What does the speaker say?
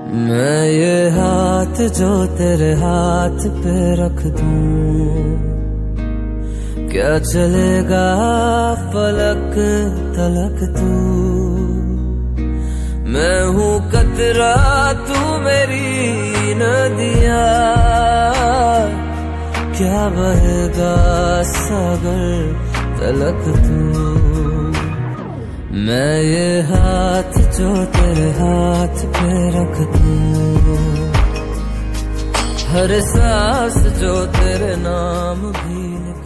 मैं ये हाथ जो तेरे हाथ पे रख दूं, क्या चलेगा फलक तलक तू। मैं हूँ कतरा तू मेरी नदिया, क्या बहेगा सागर तलक तू। मैं ये हाथ जो तेरे हाथ पे रख दूं, हर सांस जो तेरे नाम भी लिख